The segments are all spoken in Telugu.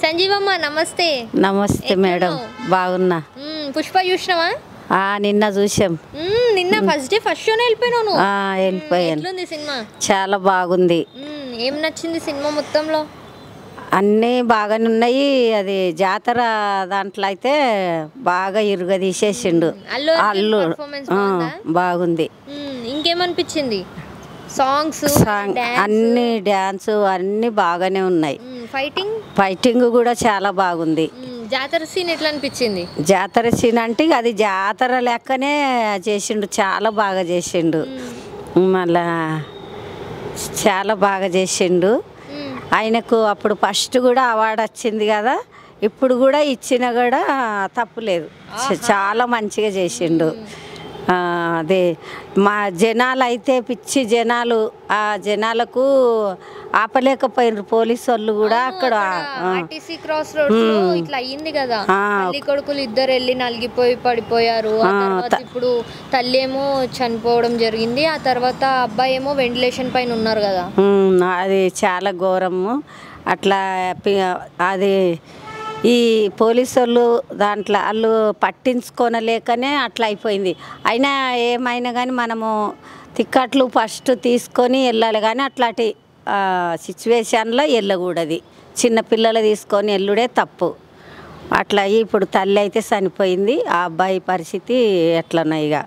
సంజీవమ్మ నమస్తే. నమస్తే మేడం, బాగున్నా. పుష్ప చూసినావా? నిన్న చూసాం. నిన్న ఫస్ట్ డే ఫస్ట్ షోనే వెళ్ళిపోయినాను. వెళ్ళిపోయాను. ఎట్లుంది సినిమా? చాలా బాగుంది. ఏం నచ్చింది సినిమా మొత్తంలో? అన్నీ బాగానే ఉన్నాయి. అది జాతర దాంట్లో అయితే బాగా ఇరుగ తీసేసిండు. అల్లు బాగుంది. ఇంకేమనిపించింది? సాంగ్స్ అన్ని డ్యాన్స్ అన్ని బాగానే ఉన్నాయి. ఫైటింగ్ కూడా చాలా బాగుంది. జాతర సీన్ ఎట్లా అనిపించింది? జాతర సీన్ అంటే అది జాతర లెక్కనే చేసిండు, చాలా బాగా చేసిండు. మళ్ళా చాలా బాగా చేసిండు. ఆయనకు అప్పుడు ఫస్ట్ కూడా అవార్డు వచ్చింది కదా, ఇప్పుడు కూడా ఇచ్చినా కూడా తప్పులేదు. చాలా మంచిగా చేసిండు. అదే మా జనాలు అయితే పిచ్చి జనాలు, ఆ జనాలకు ఆపలేకపోయినారు పోలీసు వాళ్ళు కూడా. అక్కడ ఆర్టీసీ క్రాస్ రోడ్స్ లో ఇట్లా అయ్యింది కదా, తల్లి కొడుకులు ఇద్దరు వెళ్ళి నలిగిపోయి పడిపోయారు. ఆ తర్వాత ఇప్పుడు తల్లి ఏమో చనిపోవడం జరిగింది, ఆ తర్వాత అబ్బాయి ఏమో వెంటిలేషన్ పైన ఉన్నారు కదా. అది చాలా ఘోరము. అట్లా అది ఈ పోలీసు వాళ్ళు దాంట్లో వాళ్ళు పట్టించుకోనలేకనే అట్లా అయిపోయింది. అయినా ఏమైనా కానీ మనము టిక్కెట్లు ఫస్ట్ తీసుకొని వెళ్ళాలి, కానీ అట్లాంటి సిచ్యువేషన్లో వెళ్ళకూడదు. చిన్నపిల్లలు తీసుకొని వెళ్ళుడే తప్పు. అట్లా ఇప్పుడు తల్లి అయితే చనిపోయింది. ఆ అబ్బాయి పరిస్థితి ఎట్లన్నా ఇక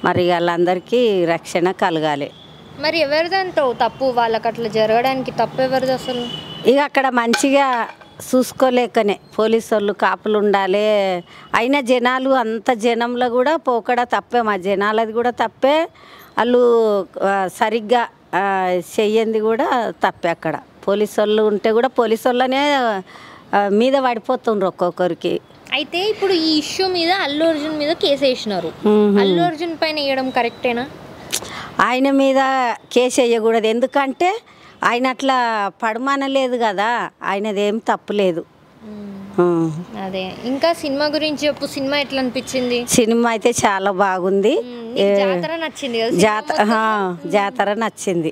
మరి వాళ్ళందరికీ రక్షణ కలగాలి. మరి ఎవరిదంటావు తప్పు? వాళ్ళకి అట్లా జరగడానికి తప్పు ఎవరిది అసలు? ఇక అక్కడ మంచిగా చూసుకోలేకనే పోలీసు వాళ్ళు కాపులు ఉండాలి. అయినా జనాలు అంత జనంలో కూడా పోకడా తప్పే, మా జనాలది కూడా తప్పే. వాళ్ళు సరిగ్గా చెయ్యంది కూడా తప్పే. అక్కడ పోలీసు వాళ్ళు ఉంటే కూడా పోలీసు వాళ్ళనే మీద పడిపోతుండ్రు ఒక్కొక్కరికి. అయితే ఇప్పుడు ఈ ఇష్యూ మీద అల్లు అర్జున్ మీద కేసు వేసినారు. అల్లు అర్జున్ పైన వేయడం కరెక్టేనా? ఆయన మీద కేసు వేయకూడదు, ఎందుకంటే ఆయన అట్లా పడమనలేదు కదా, ఆయనదేం తప్పులేదు. అదే. ఇంకా సినిమా గురించి చెప్పు. సినిమా ఎట్లా అనిపించింది? సినిమా అయితే చాలా బాగుంది. జాతర నచ్చింది కదా? జాతర నచ్చింది.